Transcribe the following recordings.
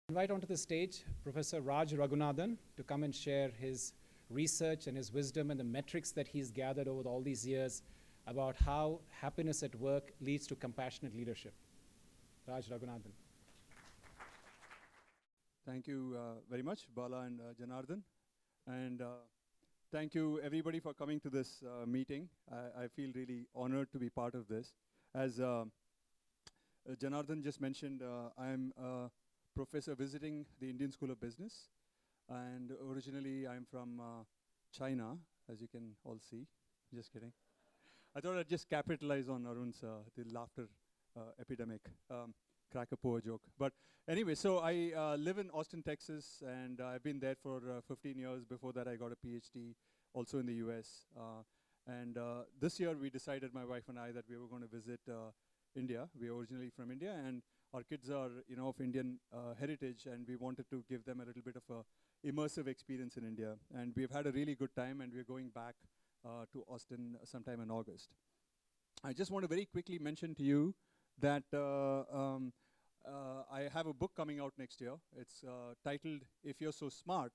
Invite onto the stage Professor RajRaghunathan to come and share his research and his wisdom and the metrics that he's gathered over all these years about how happiness at work leads to compassionate leadership. Raj Raghunathan. Thank you very much, Bala and Janardhan. And thank you, everybody, for coming to this meeting. I feel really honored to be part of this. As Janardhan just mentioned, I'm a professor visiting the Indian School of Business. And originally, I'm from China, as you can all see. Just kidding. I thought I'd just capitalize on Arun's the laughter epidemic. Crack a poor joke. But anyway, so I live in Austin, Texas, and I've been there for 15 years. Before that, I got a PhD also in the US. And this year, we decided, my wife and I, that we were going to visit India. We are originally from India, and our kids are, of Indian heritage, and we wanted to give them a little bit of a immersive experience in India. And we've had a really good time, and we're going back to Austin sometime in August. I just want to very quickly mention to you that I have a book coming out next year. It's titled, If You're So Smart,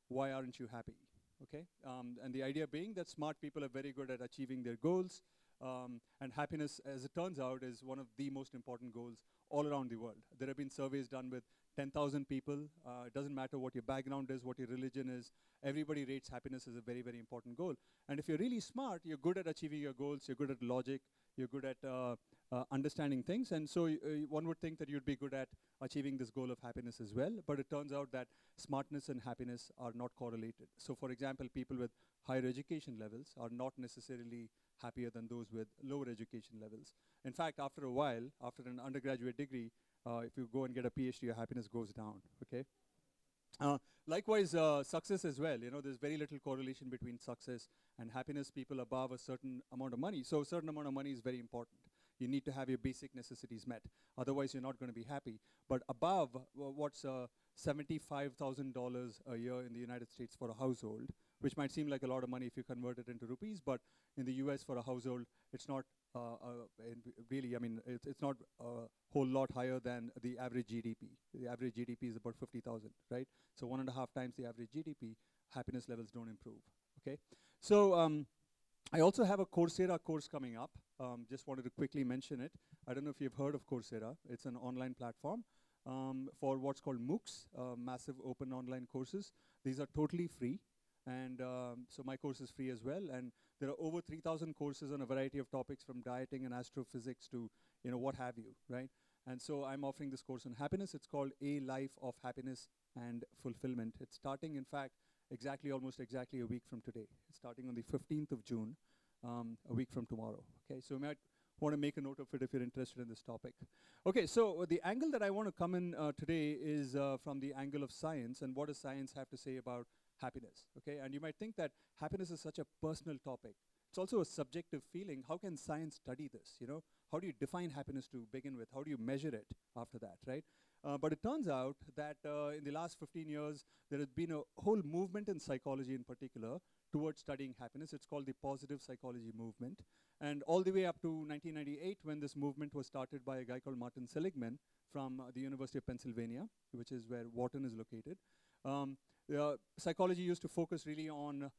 Why Aren't You Happy? Okay? And the idea being that smart people are very good at achieving their goals, and happiness, as it turns out, is one of the most important goals all around the world. There have been surveys done with 10,000 people. It doesn't matter what your background is, what your religion is. Everybody rates happiness as a very, very important goal. And if you're really smart, you're good at achieving your goals, you're good at logic, you're good at understanding things. And so one would think that you'd be good at achieving this goal of happiness as well. But it turns out that smartness and happiness are not correlated. So for example, people with higher education levels are not necessarily happier than those with lower education levels. In fact, after a while, after an undergraduate degree, if you go and get a PhD, your happiness goes down, okay? Likewise, success as well. There's very little correlation between success and happiness. People above a certain amount of money. So a certain amount of money is very important. You need to have your basic necessities met. Otherwise, you're not going to be happy. But above, what's $75,000 a year in the United States for a household, which might seem like a lot of money if you convert it into rupees, but in the US for a household, it's not really, it's not a whole lot higher than the average GDP. The average GDP is about 50,000, right? So 1.5 times the average GDP, happiness levels don't improve, okay? So I also have a Coursera course coming up. Just wanted to quickly mention it. I don't know if you've heard of Coursera. It's an online platform for what's called MOOCs, massive open online courses. These are totally free. And so my course is free as well. And there are over 3,000 courses on a variety of topics, from dieting and astrophysics to, what have you, right? And so I'm offering this course on happiness. It's called A Life of Happiness and Fulfillment. It's starting, in fact, almost exactly a week from today. It's starting on the 15th of June, a week from tomorrow. Okay, so you might want to make a note of it if you're interested in this topic. Okay, so the angle that I want to come in today is from the angle of science, and what does science have to say about happiness, okay? And you might think that happiness is such a personal topic. It's also a subjective feeling. How can science study this, How do you define happiness to begin with? How do you measure it after that, right? But it turns out that in the last 15 years, there has been a whole movement in psychology in particular towards studying happiness. It's called the positive psychology movement. And all the way up to 1998, when this movement was started by a guy called Martin Seligman from the University of Pennsylvania, which is where Wharton is located. Psychology used to focus really on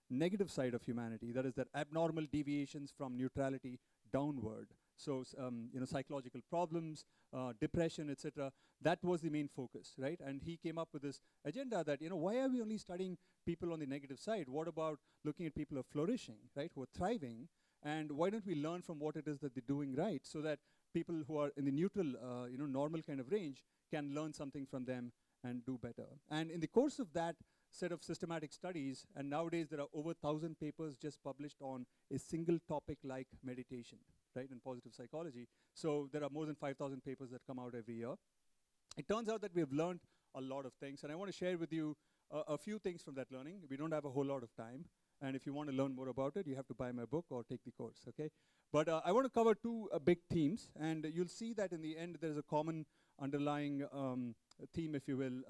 negative side of humanity, that is, that abnormal deviations from neutrality downward. So, psychological problems, depression, etc. That was the main focus, right? And he came up with this agenda that, why are we only studying people on the negative side? What about looking at people who are flourishing, right, who are thriving? And why don't we learn from what it is that they're doing right, so that people who are in the neutral, normal kind of range can learn something from them and do better. And in the course of that set of systematic studies, and nowadays there are over 1,000 papers just published on a single topic like meditation, right, in positive psychology. So there are more than 5,000 papers that come out every year. It turns out that we have learned a lot of things, and I want to share with you a few things from that learning. We don't have a whole lot of time, and if you want to learn more about it, you have to buy my book or take the course, okay? But I want to cover two big themes, and you'll see that in the end there's a common underlying theme, if you will,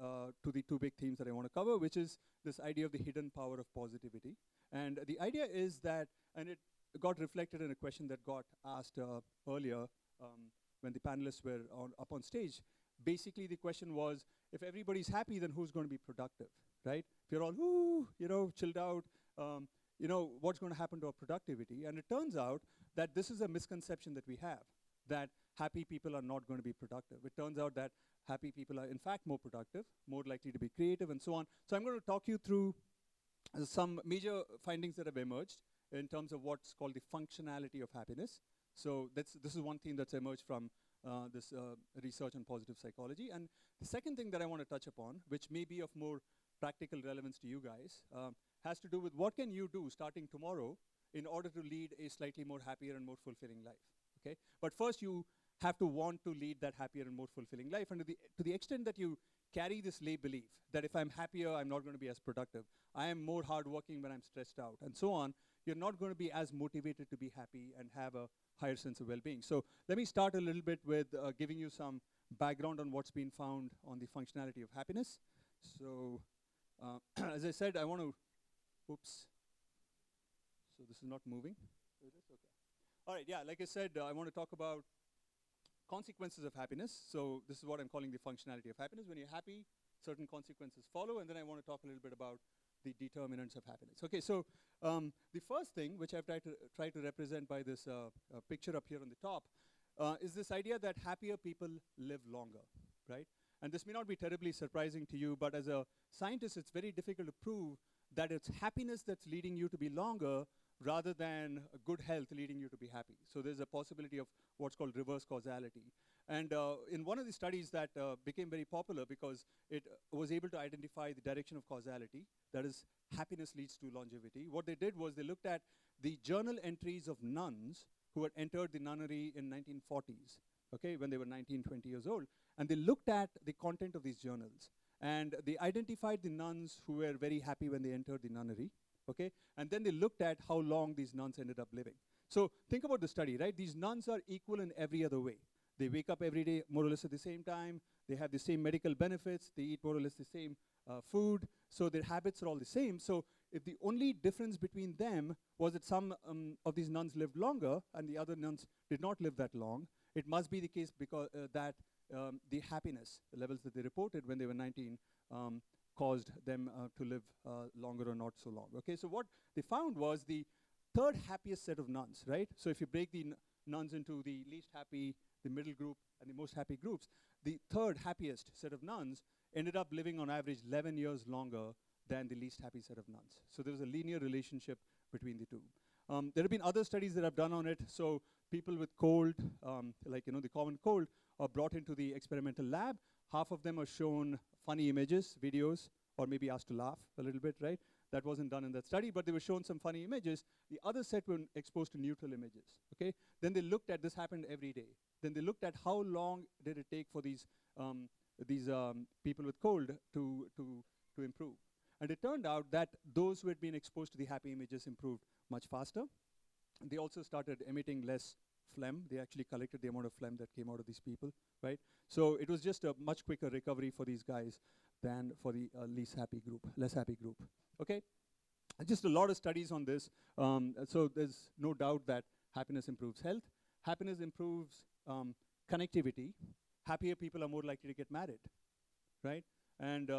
to the two big themes that I want to cover, which is this idea of the hidden power of positivity. And the idea is that, and it got reflected in a question that got asked earlier when the panelists were up on stage, basically the question was, if everybody's happy, then who's going to be productive, right? If you're all, woo, chilled out, what's going to happen to our productivity? And it turns out that this is a misconception that we have, that happy people are not going to be productive. It turns out that happy people are, in fact, more productive, more likely to be creative, and so on. So I'm going to talk you through some major findings that have emerged in terms of what's called the functionality of happiness. So this is one theme that's emerged from this research on positive psychology. And the second thing that I want to touch upon, which may be of more practical relevance to you guys, has to do with what can you do starting tomorrow in order to lead a slightly more happier and more fulfilling life, okay? But first you have to want to lead that happier and more fulfilling life. And to the extent that you carry this lay belief that if I'm happier, I'm not going to be as productive, I am more hardworking when I'm stressed out, and so on, you're not going to be as motivated to be happy and have a higher sense of well-being. So let me start a little bit with giving you some background on what's been found on the functionality of happiness. So as I said, I want to, oops, so this is not moving. It is? Okay. All right, yeah, like I said, I want to talk about consequences of happiness. So this is what I'm calling the functionality of happiness. When you're happy, certain consequences follow, and then I want to talk a little bit about the determinants of happiness. Okay, so the first thing, which I've tried to represent by this picture up here on the top, is this idea that happier people live longer, right? And this may not be terribly surprising to you, but as a scientist, it's very difficult to prove that it's happiness that's leading you to be longer rather than good health leading you to be happy. So there's a possibility of what's called reverse causality. And in one of the studies that became very popular because it was able to identify the direction of causality, that is, happiness leads to longevity, what they did was they looked at the journal entries of nuns who had entered the nunnery in 1940s, okay, when they were 19, 20 years old. And they looked at the content of these journals. And they identified the nuns who were very happy when they entered the nunnery, okay? And then they looked at how long these nuns ended up living. So think about the study, right? These nuns are equal in every other way. They wake up every day more or less at the same time. They have the same medical benefits. They eat more or less the same food. So their habits are all the same. So if the only difference between them was that some of these nuns lived longer and the other nuns did not live that long, it must be the case because that the happiness levels that they reported when they were 19 caused them to live longer or not so long. Okay, so what they found was the third happiest set of nuns, right? So if you break the nuns into the least happy, the middle group, and the most happy groups, the third happiest set of nuns ended up living on average 11 years longer than the least happy set of nuns. So there was a linear relationship between the two. There have been other studies that I've done on it. So people with cold, like the common cold, are brought into the experimental lab. Half of them are shown funny images, videos, or maybe asked to laugh a little bit, right? That wasn't done in that study, but they were shown some funny images. The other set were exposed to neutral images, okay? Then they looked at, this happened every day. Then they looked at how long did it take for these people with cold to improve. And it turned out that those who had been exposed to the happy images improved much faster. And they also started emitting less phlegm. They actually collected the amount of phlegm that came out of these people, right? So it was just a much quicker recovery for these guys than for the less happy group, okay? And just a lot of studies on this. So there's no doubt that happiness improves health. Happiness improves connectivity. Happier people are more likely to get married, right? And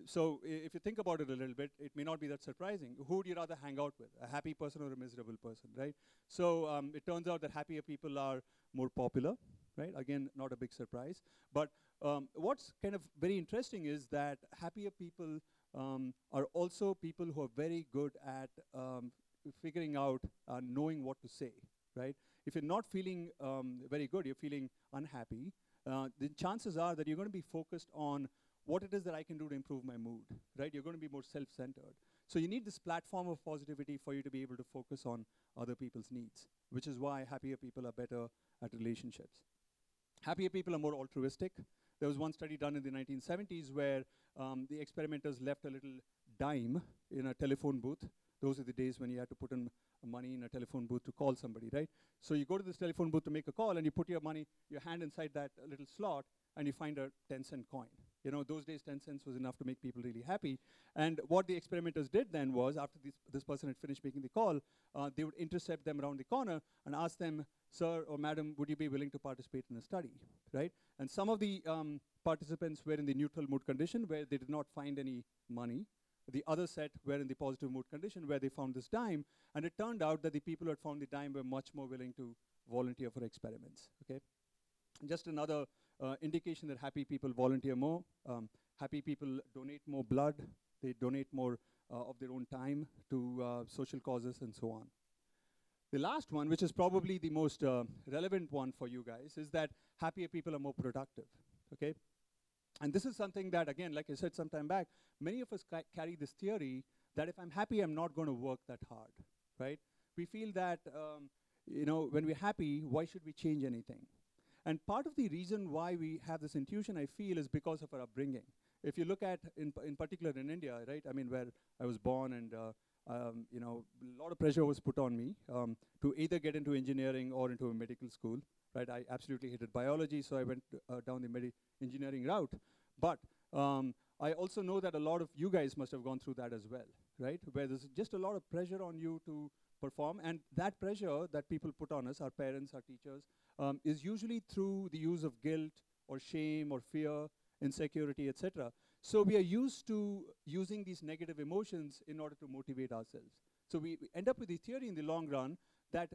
so if you think about it a little bit, it may not be that surprising. Who would you rather hang out with, a happy person or a miserable person, right? So it turns out that happier people are more popular, right? Again, not a big surprise. But what's kind of very interesting is that happier people are also people who are very good at figuring out, knowing what to say, right? If you're not feeling very good, you're feeling unhappy, the chances are that you're going to be focused on what it is that I can do to improve my mood, right? You're going to be more self-centered. So you need this platform of positivity for you to be able to focus on other people's needs, which is why happier people are better at relationships. Happier people are more altruistic. There was one study done in the 1970s where the experimenters left a little dime in a telephone booth. Those are the days when you had to put in money in a telephone booth to call somebody, right? So you go to this telephone booth to make a call and you put your hand inside that little slot and you find a 10-cent coin, Those days 10 cents was enough to make people really happy. And what the experimenters did then was, after this person had finished making the call, they would intercept them around the corner and ask them, sir or madam, would you be willing to participate in a study, right? And some of the participants were in the neutral mood condition where they did not find any money. The other set were in the positive mood condition where they found this dime, and it turned out that the people who had found the dime were much more willing to volunteer for experiments, okay? Just another indication that happy people volunteer more. Happy people donate more blood. They donate more of their own time to social causes and so on. The last one, which is probably the most relevant one for you guys, is that happier people are more productive, okay? And this is something that, again, like I said some time back, many of us carry this theory that if I'm happy, I'm not going to work that hard, right? We feel that, when we're happy, why should we change anything? And part of the reason why we have this intuition, I feel, is because of our upbringing. If you look at, in particular in India, right, I mean, where I was born, and a lot of pressure was put on me to either get into engineering or into a medical school, right? I absolutely hated biology, so I went down the engineering route. But I also know that a lot of you guys must have gone through that as well, right? Where there's just a lot of pressure on you to perform, and that pressure that people put on us, our parents, our teachers, is usually through the use of guilt or shame or fear, insecurity, etc. So we are used to using these negative emotions in order to motivate ourselves. So we end up with the theory in the long run that,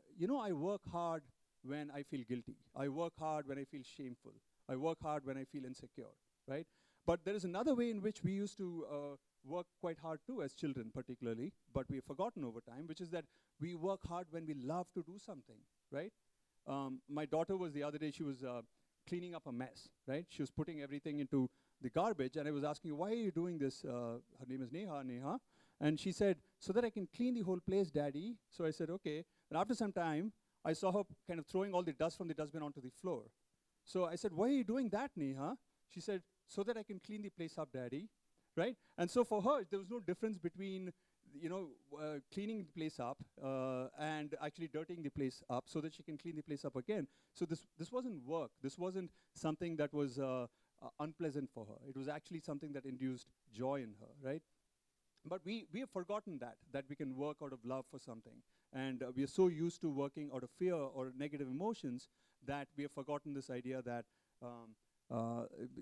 I work hard when I feel guilty. I work hard when I feel shameful. I work hard when I feel insecure, right? But there is another way in which we used to work quite hard too as children particularly, but we've forgotten over time, which is that we work hard when we love to do something, right? My daughter was the other day, she was cleaning up a mess, right? She was putting everything into the garbage, and I was asking her, why are you doing this? Her name is Neha. And she said, so that I can clean the whole place, Daddy. So I said, okay. And after some time, I saw her kind of throwing all the dust from the dustbin onto the floor. So I said, why are you doing that, Neha? She said, so that I can clean the place up, Daddy, right? And so for her, there was no difference between, cleaning the place up and actually dirtying the place up so that she can clean the place up again. So this wasn't work. This wasn't something that was unpleasant for her. It was actually something that induced joy in her, right? But we have forgotten that we can work out of love for something. And we are so used to working out of fear or negative emotions that we have forgotten this idea that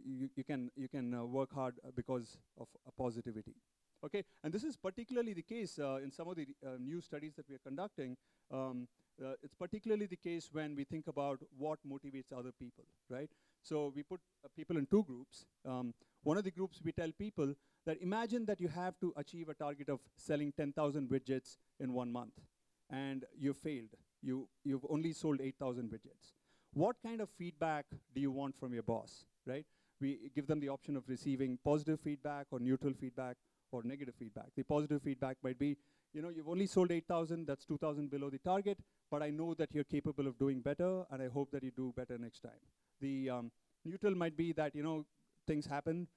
you can work hard because of positivity. Okay, and this is particularly the case in some of the new studies that we are conducting. It's particularly the case when we think about what motivates other people, right? So we put people in two groups. One of the groups, we tell people that imagine that you have to achieve a target of selling 10,000 widgets in 1 month, and you failed. You've only sold 8,000 widgets. What kind of feedback do you want from your boss, right? We give them the option of receiving positive feedback or neutral feedback or negative feedback. The positive feedback might be, you've only sold 8,000, that's 2,000 below the target, but I know that you're capable of doing better, and I hope that you do better next time. The neutral might be that, things happen,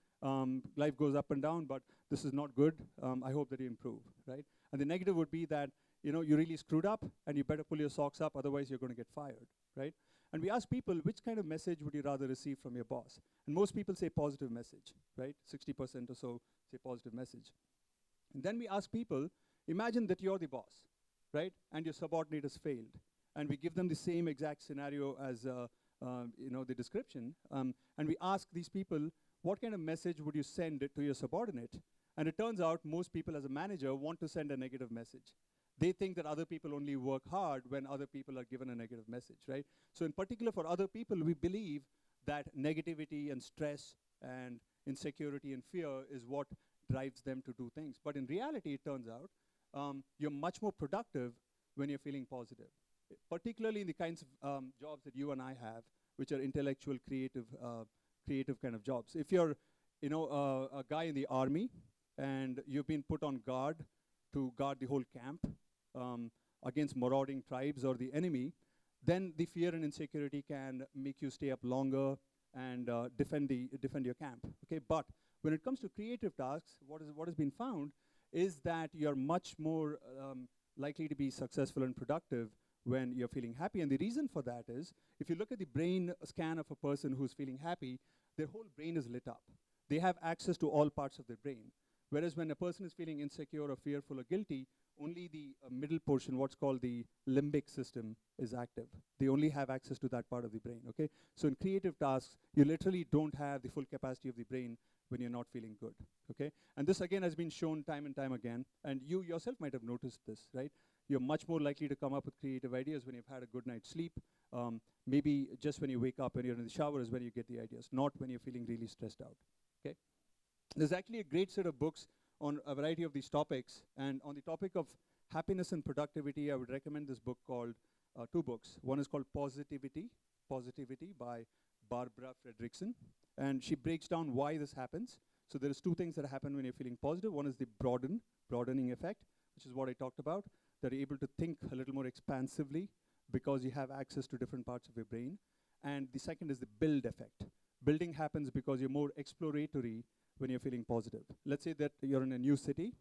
life goes up and down, but this is not good, I hope that you improve, right? And the negative would be that, you really screwed up, and you better pull your socks up, otherwise you're going to get fired, right? And we ask people, which kind of message would you rather receive from your boss? And most people say positive message, right? 60% or so say positive message. And then we ask people, imagine that you're the boss, right? And your subordinate has failed. And we give them the same exact scenario as the description. And we ask these people, what kind of message would you send to your subordinate? And it turns out most people as a manager want to send a negative message. They think that other people only work hard when other people are given a negative message, right? So in particular for other people, we believe that negativity and stress and insecurity and fear is what drives them to do things. But in reality, it turns out, you're much more productive when you're feeling positive, particularly in the kinds of jobs that you and I have, which are intellectual, creative kind of jobs. If you're, a guy in the army and you've been put on guard to guard the whole camp against marauding tribes or the enemy, then the fear and insecurity can make you stay up longer and defend your camp. Okay, but when it comes to creative tasks, what has been found is that you're much more likely to be successful and productive when you're feeling happy. And the reason for that is, if you look at the brain scan of a person who's feeling happy, their whole brain is lit up. they have access to all parts of their brain. Whereas when a person is feeling insecure or fearful or guilty, only the middle portion, what's called the limbic system, is active. They only have access to that part of the brain, okay? So in creative tasks, you literally don't have the full capacity of the brain when you're not feeling good, okay? And this again has been shown time and time again, and you yourself might have noticed this, right? You're much more likely to come up with creative ideas when you've had a good night's sleep. Maybe just when you wake up and you're in the shower is when you get the ideas, not when you're feeling really stressed out, okay? There's actually a great set of books on a variety of these topics, and on the topic of happiness and productivity, I would recommend this book called, two books. One is called Positivity by Barbara Fredrickson, and she breaks down why this happens. So there's two things that happen when you're feeling positive. One is the broadening effect, which is what I talked about, that you're able to think a little more expansively because you have access to different parts of your brain. And the second is the build effect. Building happens because you're more exploratory when you're feeling positive. Let's say that you're in a new city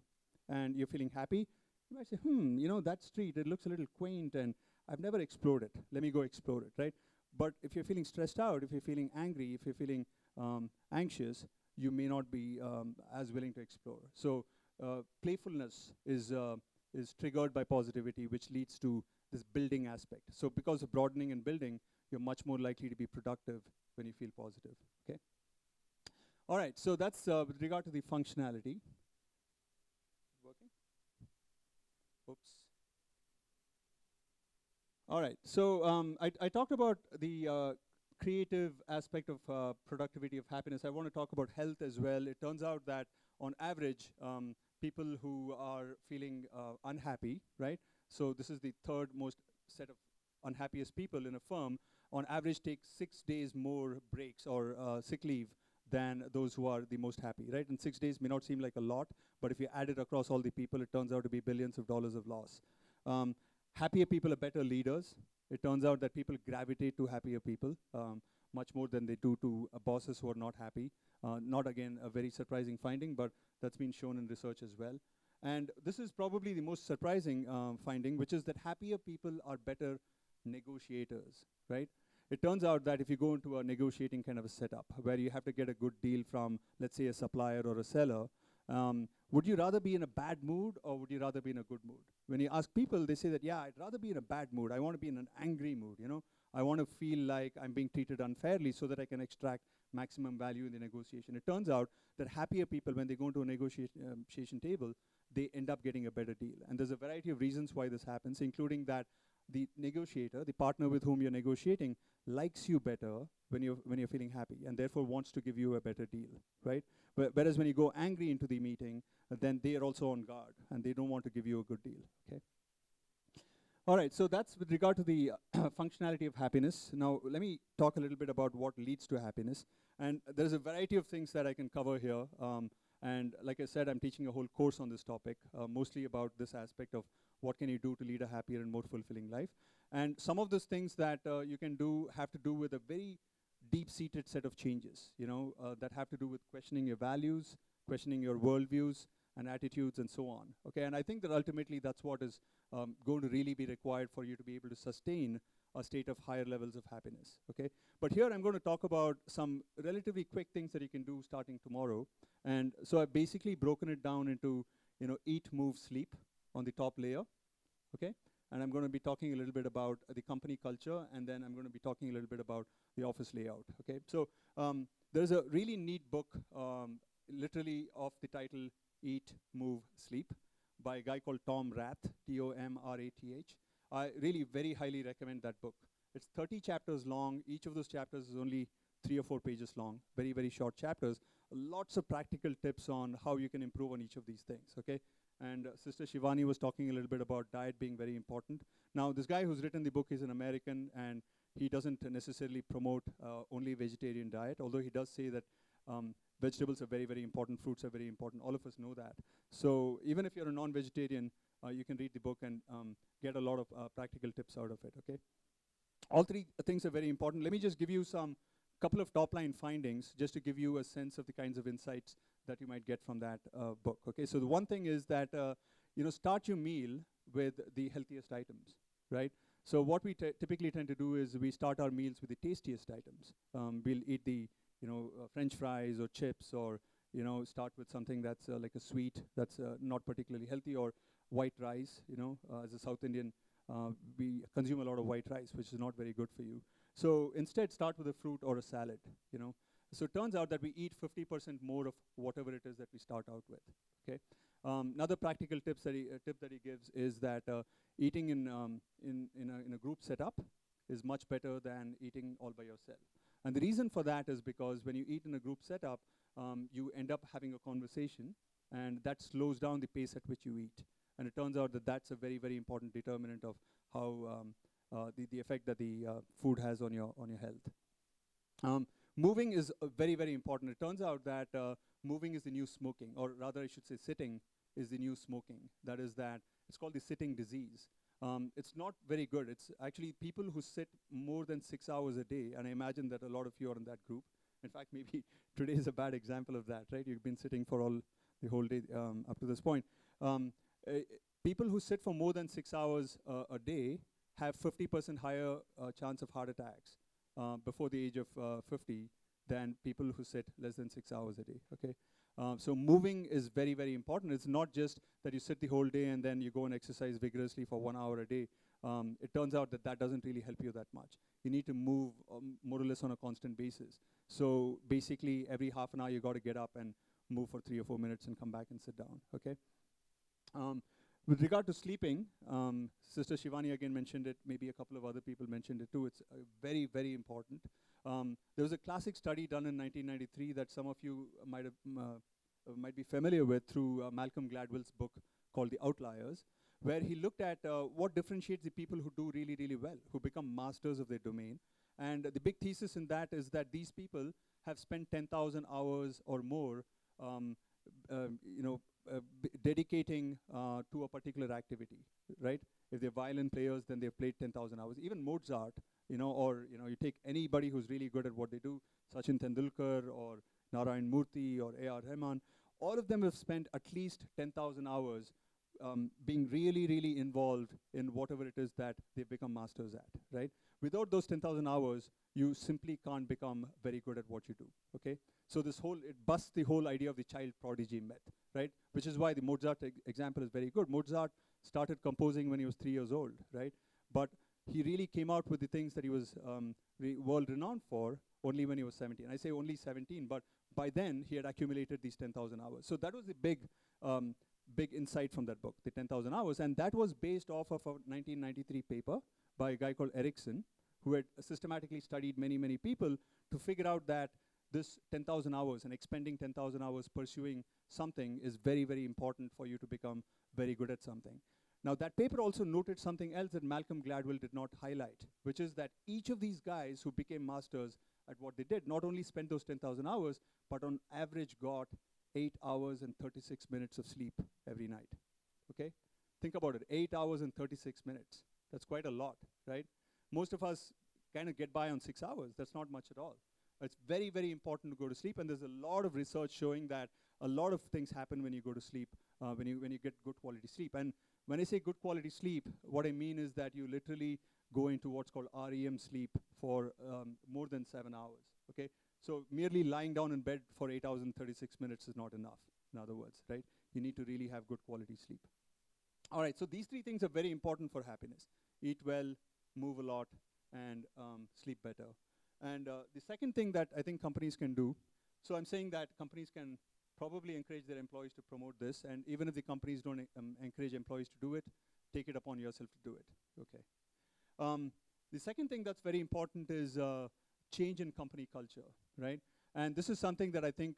and you're feeling happy. You might say, you know, that street, it looks a little quaint and I've never explored it. Let me go explore it, right? But if you're feeling stressed out, if you're feeling angry, if you're feeling anxious, you may not be as willing to explore. So playfulness is triggered by positivity, which leads to this building aspect. So because of broadening and building, you're much more likely to be productive when you feel positive, okay? All right, so that's with regard to the functionality. Working? Oops. All right, so I talked about the creative aspect of productivity of happiness. I want to talk about health as well. It turns out that on average, people who are feeling unhappy, right? So this is the third most set of unhappiest people in a firm, on average take 6 days more breaks or sick leave than those who are the most happy, right? And 6 days may not seem like a lot, but if you add it across all the people, it turns out to be billions of dollars of loss. Happier people are better leaders. It turns out that people gravitate to happier people much more than they do to bosses who are not happy. Not, again, a very surprising finding, but that's been shown in research as well. And this is probably the most surprising finding, which is that happier people are better negotiators, right? It turns out that if you go into a negotiating kind of a setup where you have to get a good deal from, let's say, a supplier or a seller, would you rather be in a bad mood or would you rather be in a good mood? When you ask people, they say that, yeah, I'd rather be in a bad mood. I want to be in an angry mood, you know. I want to feel like I'm being treated unfairly so that I can extract maximum value in the negotiation. It turns out that happier people, when they go into a negotiation table, they end up getting a better deal. And there's a variety of reasons why this happens, including that the negotiator, the partner with whom you're negotiating, likes you better when you're feeling happy and therefore wants to give you a better deal, right? Whereas when you go angry into the meeting, then they are also on guard and they don't want to give you a good deal, okay? All right, so that's with regard to the functionality of happiness. Now, let me talk a little bit about what leads to happiness. And there's a variety of things that I can cover here. And like I said, I'm teaching a whole course on this topic, mostly about this aspect of what can you do to lead a happier and more fulfilling life. And some of those things that you can do have to do with a very deep-seated set of changes, you know, that have to do with questioning your values, questioning your worldviews and attitudes and so on, okay? And I think that ultimately that's what is going to really be required for you to be able to sustain a state of higher levels of happiness, okay? But here I'm going to talk about some relatively quick things that you can do starting tomorrow. And so I've basically broken it down into, you know, eat, move, sleep on the top layer, okay? And I'm going to be talking a little bit about the company culture, and then I'm going to be talking a little bit about the office layout, okay? So there's a really neat book, literally of the title Eat, Move, Sleep, by a guy called Tom Rath, T-O-M-R-A-T-H. I really very highly recommend that book. It's 30 chapters long. Each of those chapters is only 3 or 4 pages long, very, very short chapters. Lots of practical tips on how you can improve on each of these things, okay? And Sister Shivani was talking a little bit about diet being very important. Now, this guy who's written the book is an American, and he doesn't necessarily promote only vegetarian diet, although he does say that vegetables are very, very important, fruits are very important. All of us know that. So even if you're a non-vegetarian, you can read the book and get a lot of practical tips out of it, okay? All three things are very important. Let me just give you some couple of top-line findings just to give you a sense of the kinds of insights that you might get from that book, okay? So the one thing is that, you know, start your meal with the healthiest items, right? So what we typically tend to do is we start our meals with the tastiest items. We'll eat the French fries or chips, or start with something that's like a sweet that's not particularly healthy, or white rice. As a South Indian, we consume a lot of white rice, which is not very good for you. So instead, start with a fruit or a salad. So it turns out that we eat 50% more of whatever it is that we start out with. Okay. Another practical tip that he gives is that eating in a group setup is much better than eating all by yourself. And the reason for that is because when you eat in a group setup, you end up having a conversation, and that slows down the pace at which you eat. And it turns out that that's a very, very important determinant of how the effect that the food has on your health. Moving is very, very important. It turns out that moving is the new smoking, or rather I should say sitting is the new smoking. That is that it's called the sitting disease. It's not very good. It's actually people who sit more than 6 hours a day, and I imagine that a lot of you are in that group. In fact, maybe today is a bad example of that, right? You've been sitting for the whole day up to this point. People who sit for more than 6 hours a day have 50% higher chance of heart attacks before the age of 50 than people who sit less than 6 hours a day, okay? So moving is very, very important. It's not just that you sit the whole day and then you go and exercise vigorously for 1 hour a day. It turns out that that doesn't really help you that much. You need to move more or less on a constant basis. So basically, every half an hour, you got to get up and move for 3 or 4 minutes and come back and sit down, okay? With regard to sleeping, Sister Shivani again mentioned it, maybe a couple of other people mentioned it too. It's very, very important. There was a classic study done in 1993 that some of you might be familiar with through Malcolm Gladwell's book called The Outliers, where he looked at what differentiates the people who do really, really well, who become masters of their domain. And the big thesis in that is that these people have spent 10,000 hours or more dedicating to a particular activity, right? If they're violin players, then they've played 10,000 hours. Even Mozart, or you take anybody who's really good at what they do, Sachin Tendulkar or Narayan Murthy or A.R. Rahman, all of them have spent at least 10,000 hours being really, really involved in whatever it is that they've become masters at, right? Without those 10,000 hours, you simply can't become very good at what you do, okay? So it busts the whole idea of the child prodigy myth, right? Which is why the Mozart example is very good. Mozart started composing when he was 3 years old, right? But he really came out with the things that he was world renowned for only when he was 17. I say only 17, but by then he had accumulated these 10,000 hours. So that was the big insight from that book, the 10,000 hours, and that was based off of a 1993 paper by a guy called Erickson, who had systematically studied many, many people to figure out that this 10,000 hours and expending 10,000 hours pursuing something is very, very important for you to become very good at something. Now, that paper also noted something else that Malcolm Gladwell did not highlight, which is that each of these guys who became masters at what they did not only spent those 10,000 hours, but on average got 8 hours and 36 minutes of sleep every night, okay? Think about it, 8 hours and 36 minutes. That's quite a lot, right? Most of us kind of get by on 6 hours. That's not much at all. It's very, very important to go to sleep, and there's a lot of research showing that a lot of things happen when you go to sleep, when you get good quality sleep. And when I say good quality sleep, what I mean is that you literally go into what's called REM sleep for more than 7 hours, okay? So merely lying down in bed for 8 hours and 36 minutes is not enough, in other words, right? You need to really have good quality sleep. All right, so these 3 things are very important for happiness. Eat well, move a lot, and sleep better. And the second thing that I think companies can do, so I'm saying that companies can probably encourage their employees to promote this, and even if the companies don't encourage employees to do it, take it upon yourself to do it, okay? The second thing that's very important is change in company culture, right? And this is something that I think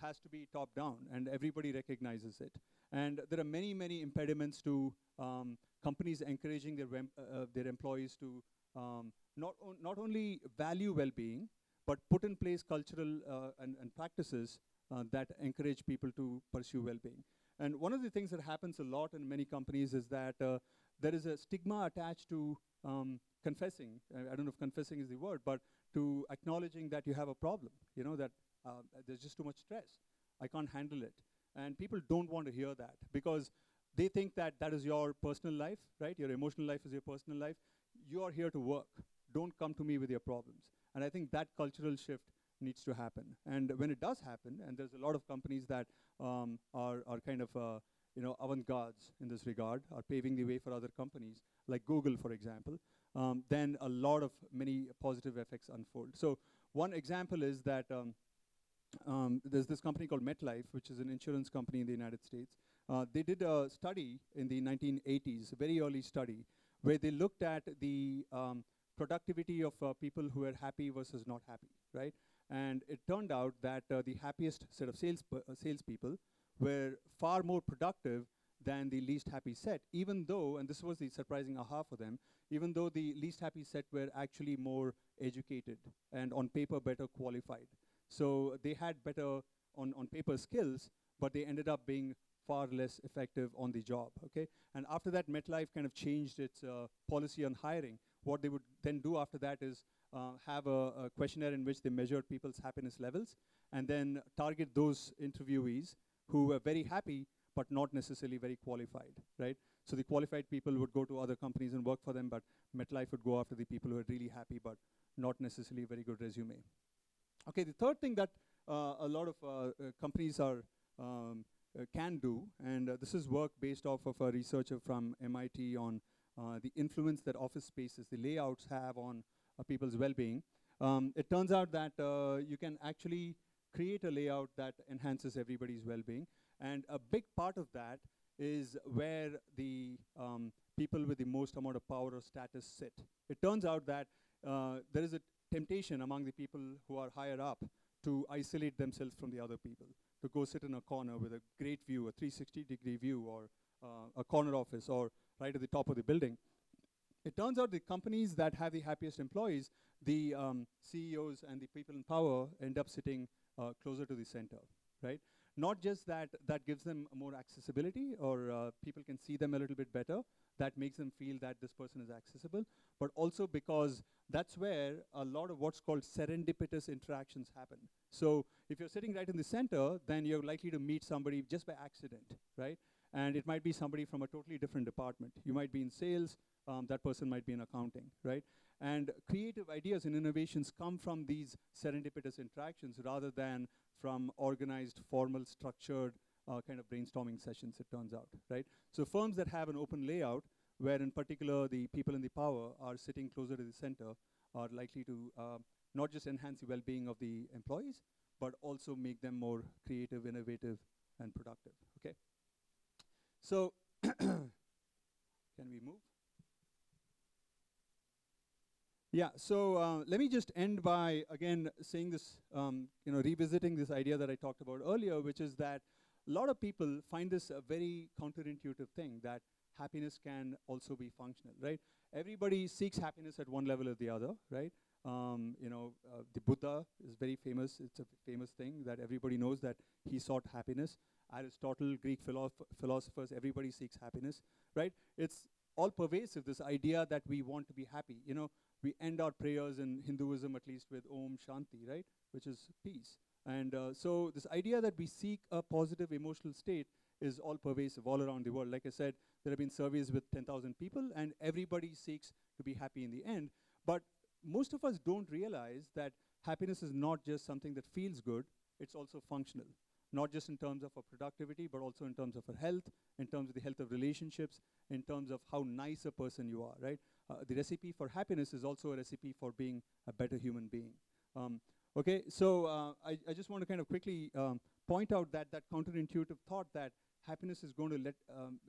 has to be top down, and everybody recognizes it. And there are many, many impediments to companies encouraging their employees to not only value well-being, but put in place cultural and practices that encourage people to pursue well-being. And one of the things that happens a lot in many companies is that there is a stigma attached to confessing. I don't know if confessing is the word, but to acknowledging that you have a problem, that there's just too much stress. I can't handle it. And people don't want to hear that because they think that that is your personal life, right? Your emotional life is your personal life. You are here to work. Don't come to me with your problems. And I think that cultural shift needs to happen. And when it does happen, and there's a lot of companies that are kind of avant-gardes in this regard, are paving the way for other companies, like Google, for example, then a lot of many positive effects unfold. So one example is that there's this company called MetLife, which is an insurance company in the United States. They did a study in the 1980s, a very early study, where they looked at the productivity of people who were happy versus not happy, right? And it turned out that the happiest set of salespeople were far more productive than the least happy set, even though, and this was the surprising aha for them, even though the least happy set were actually more educated and on paper better qualified. So they had better on paper skills, but they ended up being far less effective on the job, okay? And after that, MetLife kind of changed its policy on hiring. What they would then do after that is have a questionnaire in which they measured people's happiness levels and then target those interviewees who were very happy but not necessarily very qualified, right? So the qualified people would go to other companies and work for them, but MetLife would go after the people who are really happy but not necessarily very good resume. Okay, the third thing that a lot of companies can do, and this is work based off of a researcher from MIT on the influence that office spaces, the layouts have on people's well-being. It turns out that you can actually create a layout that enhances everybody's well-being, and a big part of that is where the people with the most amount of power or status sit. It turns out that there is a temptation among the people who are higher up to isolate themselves from the other people, to go sit in a corner with a great view, a 360-degree view, or a corner office, or right at the top of the building. It turns out the companies that have the happiest employees, the CEOs and the people in power end up sitting closer to the center, right? Not just that that gives them more accessibility, or people can see them a little bit better, that makes them feel that this person is accessible, but also because that's where a lot of what's called serendipitous interactions happen. So if you're sitting right in the center, then you're likely to meet somebody just by accident, right? And it might be somebody from a totally different department. You might be in sales, that person might be in accounting, right? And creative ideas and innovations come from these serendipitous interactions rather than from organized, formal, structured kind of brainstorming sessions, it turns out, right? So firms that have an open layout, where in particular the people in the power are sitting closer to the center, are likely to not just enhance the well-being of the employees, but also make them more creative, innovative, and productive, okay? So, can we move? Yeah, so let me just end by, again, saying this, revisiting this idea that I talked about earlier, which is that a lot of people find this a very counterintuitive thing, that happiness can also be functional, right? Everybody seeks happiness at one level or the other, right? The Buddha is very famous. It's a famous thing that everybody knows, that he sought happiness. Aristotle, Greek philosophers, everybody seeks happiness, right? It's all pervasive, this idea that we want to be happy. You know, we end our prayers in Hinduism, at least, with Om Shanti, right? Which is peace. And so this idea that we seek a positive emotional state is all pervasive all around the world. Like I said, there have been surveys with 10,000 people, and everybody seeks to be happy in the end. But most of us don't realize that happiness is not just something that feels good, it's also functional. Not just in terms of our productivity, but also in terms of our health, in terms of the health of relationships, in terms of how nice a person you are, right? The recipe for happiness is also a recipe for being a better human being. Okay, so I just want to kind of quickly point out that that counterintuitive thought that happiness is going to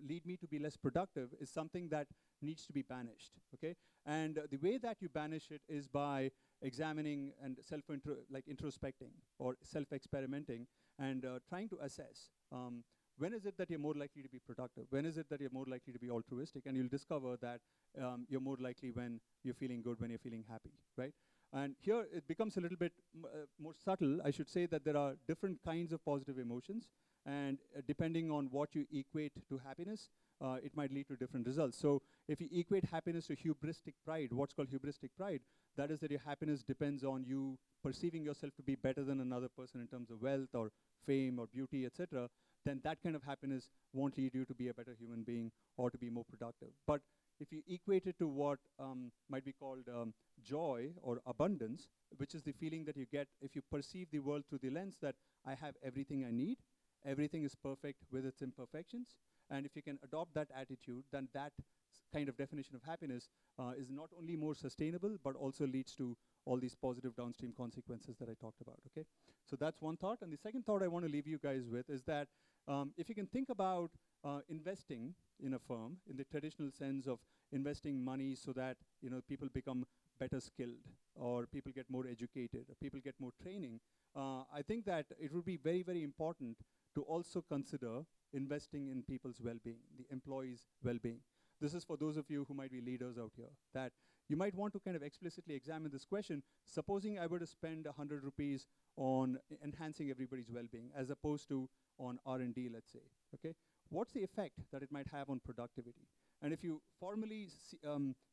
lead me to be less productive is something that needs to be banished, okay? And the way that you banish it is by examining and introspecting or self-experimenting and trying to assess when is it that you're more likely to be productive? When is it that you're more likely to be altruistic? And you'll discover that you're more likely when you're feeling good, when you're feeling happy, right? And here it becomes a little bit more subtle. I should say that there are different kinds of positive emotions, and depending on what you equate to happiness, it might lead to different results. So if you equate happiness to hubristic pride, what's called hubristic pride, that is that your happiness depends on you perceiving yourself to be better than another person in terms of wealth or fame or beauty, etc., then that kind of happiness won't lead you to be a better human being or to be more productive. But if you equate it to what might be called joy or abundance, which is the feeling that you get if you perceive the world through the lens that I have everything I need, everything is perfect with its imperfections, and if you can adopt that attitude, then that kind of definition of happiness is not only more sustainable, but also leads to all these positive downstream consequences that I talked about, okay? So that's one thought. And the second thought I want to leave you guys with is that if you can think about investing in a firm in the traditional sense of investing money so that people become better skilled, or people get more educated, or people get more training, I think that it would be very, very important to also consider investing in people's well-being, the employees' well-being. This is for those of you who might be leaders out here, that you might want to kind of explicitly examine this question. Supposing I were to spend 100 rupees on enhancing everybody's well-being as opposed to on R&D, let's say, okay? What's the effect that it might have on productivity? And if you formally,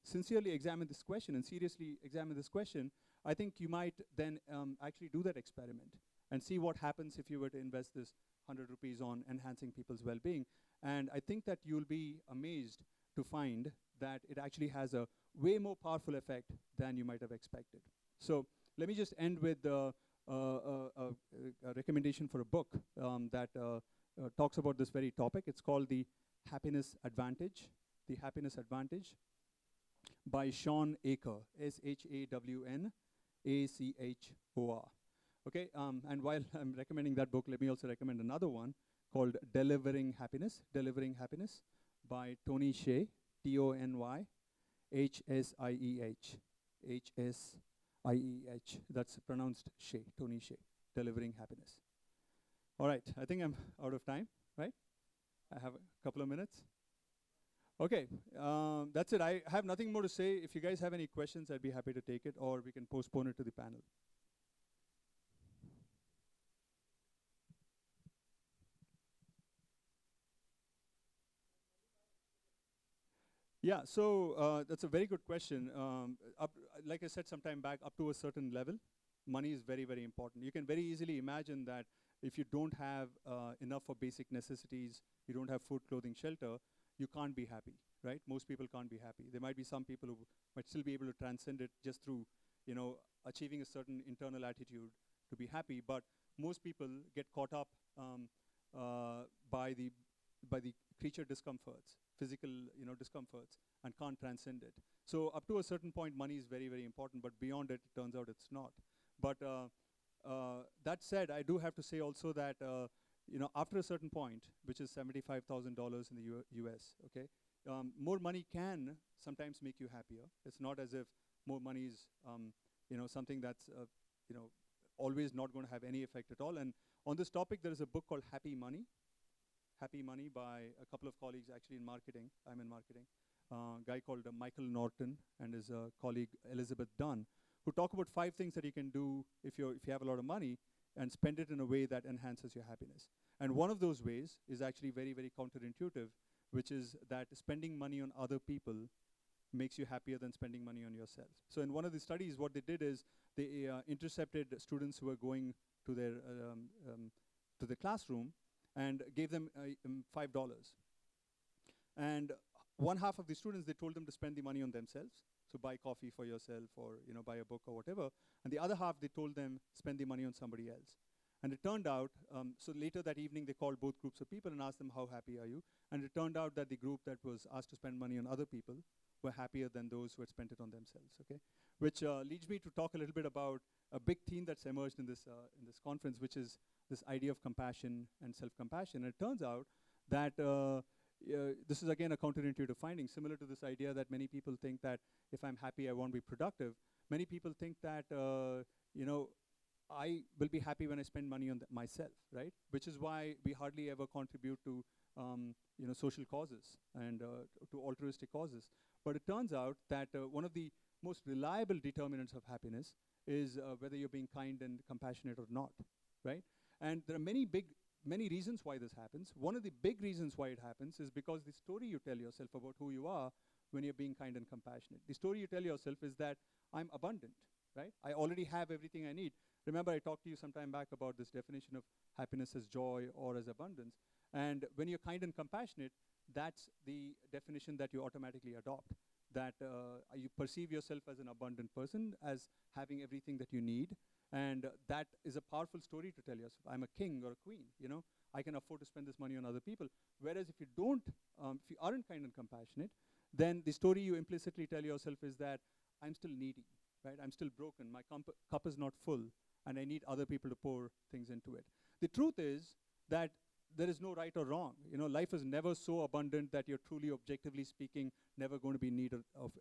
sincerely examine this question and seriously examine this question, I think you might then actually do that experiment and see what happens if you were to invest this 100 rupees on enhancing people's well-being. And I think that you'll be amazed to find that it actually has a way more powerful effect than you might have expected. So let me just end with a recommendation for a book that talks about this very topic. It's called The Happiness Advantage, The Happiness Advantage by Shawn Achor, S-H-A-W-N-A-C-H-O-R. Okay, and while I'm recommending that book, let me also recommend another one called Delivering Happiness by Tony Hsieh, T-O-N-Y-H-S-I-E-H, H-S-I-E-H. That's pronounced Hsieh, Tony Hsieh, Delivering Happiness. All right, I think I'm out of time, right? I have a couple of minutes. Okay, that's it. I have nothing more to say. If you guys have any questions, I'd be happy to take it, or we can postpone it to the panel. Yeah, so that's a very good question. Like I said some time back, up to a certain level, money is very, very important. You can very easily imagine that if you don't have enough for basic necessities, you don't have food, clothing, shelter, you can't be happy, right? Most people can't be happy. There might be some people who might still be able to transcend it just through, achieving a certain internal attitude to be happy, but most people get caught up by the creature discomforts, physical discomforts, and can't transcend it. So up to a certain point, money is very, very important, but beyond it, it turns out it's not. But that said, I do have to say also that after a certain point, which is $75,000 in the US, okay, more money can sometimes make you happier. It's not as if more money is something that's always not going to have any effect at all. And on this topic, there is a book called Happy Money by a couple of colleagues actually in marketing. I'm in marketing. A guy called Michael Norton and his colleague Elizabeth Dunn, who talk about 5 things that you can do if you have a lot of money and spend it in a way that enhances your happiness. And one of those ways is actually very, very counterintuitive, which is that spending money on other people makes you happier than spending money on yourself. So in one of the studies, what they did is they intercepted students who were going to their classroom and gave them $5. And one half of the students, they told them to spend the money on themselves, so buy coffee for yourself or buy a book or whatever. And the other half, they told them spend the money on somebody else. And it turned out, so later that evening, they called both groups of people and asked them, how happy are you? And it turned out that the group that was asked to spend money on other people were happier than those who had spent it on themselves, okay? Which leads me to talk a little bit about a big theme that's emerged in this conference, which is this idea of compassion and self-compassion. And it turns out that this is again a counterintuitive finding, similar to this idea that many people think that if I'm happy, I won't be productive. Many people think that, I will be happy when I spend money on myself, right? Which is why we hardly ever contribute to, social causes and to altruistic causes. But it turns out that one of the most reliable determinants of happiness is whether you're being kind and compassionate or not, right? And there are many reasons why this happens. One of the big reasons why it happens is because the story you tell yourself about who you are when you're being kind and compassionate. The story you tell yourself is that I'm abundant, right? I already have everything I need. Remember, I talked to you some time back about this definition of happiness as joy or as abundance. And when you're kind and compassionate, that's the definition that you automatically adopt. That you perceive yourself as an abundant person, as having everything that you need, and that is a powerful story to tell yourself. I'm a king or a queen, you know. I can afford to spend this money on other people. Whereas if you don't, if you aren't kind and compassionate, then the story you implicitly tell yourself is that I'm still needy, right? I'm still broken. My cup is not full, and I need other people to pour things into it. The truth is that there is no right or wrong. You know, life is never so abundant that you're truly, objectively speaking, never going to be in need of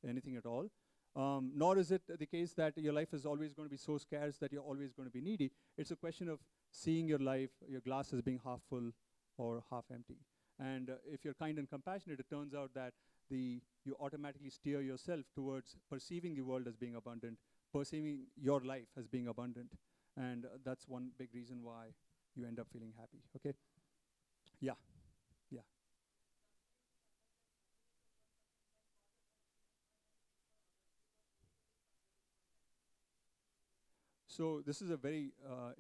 anything at all. Nor is it the case that your life is always going to be so scarce that you're always going to be needy. It's a question of seeing your life, your glass as being half full or half empty. And if you're kind and compassionate, it turns out that you automatically steer yourself towards perceiving the world as being abundant, perceiving your life as being abundant. And that's one big reason why you end up feeling happy, okay? Yeah, yeah. So this is a very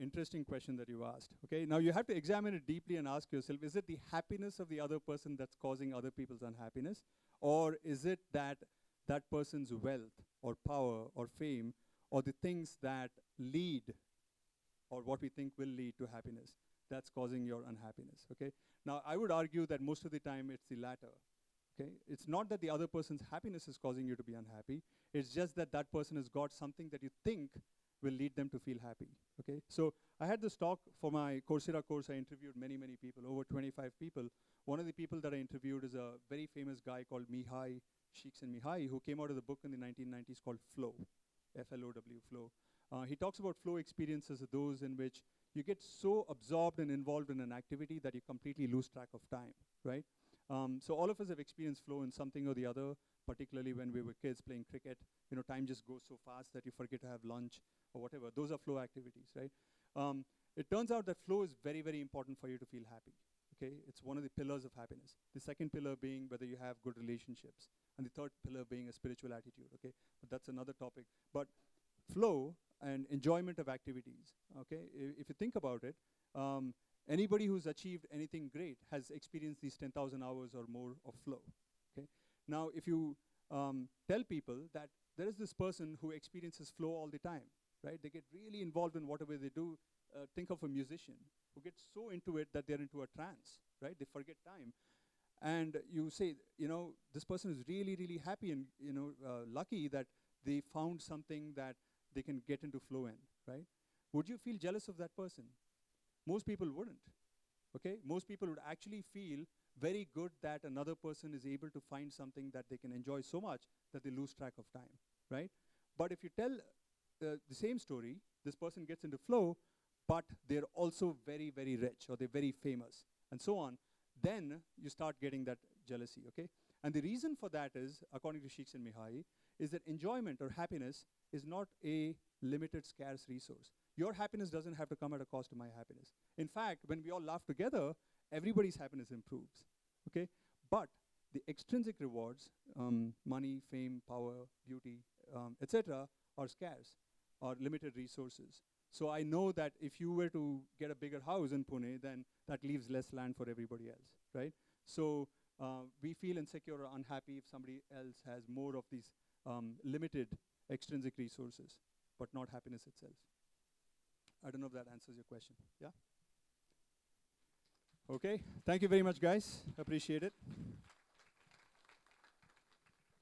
interesting question that you asked, okay? Now you have to examine it deeply and ask yourself, is it the happiness of the other person that's causing other people's unhappiness? Or is it that that person's wealth or power or fame or the things that lead or what we think will lead to happiness that's causing your unhappiness, okay? Now I would argue that most of the time it's the latter, okay? It's not that the other person's happiness is causing you to be unhappy, it's just that that person has got something that you think will lead them to feel happy, okay? So I had this talk for my Coursera course. I interviewed many, many people, over 25 people. One of the people that I interviewed is a very famous guy called Mihai Csikszentmihalyi, who came out of the book in the 1990s called Flow, F-L-O-W, Flow. He talks about flow experiences as those in which you get so absorbed and involved in an activity that you completely lose track of time, right? So all of us have experienced flow in something or the other, particularly when we were kids playing cricket. You know, time just goes so fast that you forget to have lunch or whatever. Those are flow activities, right? It turns out that flow is very, very important for you to feel happy, okay? It's one of the pillars of happiness. The second pillar being whether you have good relationships, and the third pillar being a spiritual attitude, okay? But that's another topic. But flow and enjoyment of activities, okay? If you think about it, anybody who's achieved anything great has experienced these 10,000 hours or more of flow, okay? Now, if you tell people that there is this person who experiences flow all the time, right? They get really involved in whatever they do. Think of a musician who gets so into it that they're into a trance, right? They forget time. And you say, you know, this person is really, really happy and, you know, lucky that they found something that they can get into flow in, right? Would you feel jealous of that person? Most people wouldn't, okay? Most people would actually feel very good that another person is able to find something that they can enjoy so much that they lose track of time, right? But if you tell the same story, this person gets into flow, but they're also very, very rich, or they're very famous, and so on, then you start getting that jealousy, okay? And the reason for that is, according to Csikszentmihalyi, is that enjoyment or happiness is not a limited, scarce resource. Your happiness doesn't have to come at a cost to my happiness. In fact, when we all laugh together, everybody's happiness improves, okay? But the extrinsic rewards, money, fame, power, beauty, etc., are scarce, are limited resources. So I know that if you were to get a bigger house in Pune, then that leaves less land for everybody else, right? So we feel insecure or unhappy if somebody else has more of these limited extrinsic resources, but not happiness itself. I don't know if that answers your question. Yeah? Okay, thank you very much, guys. Appreciate it.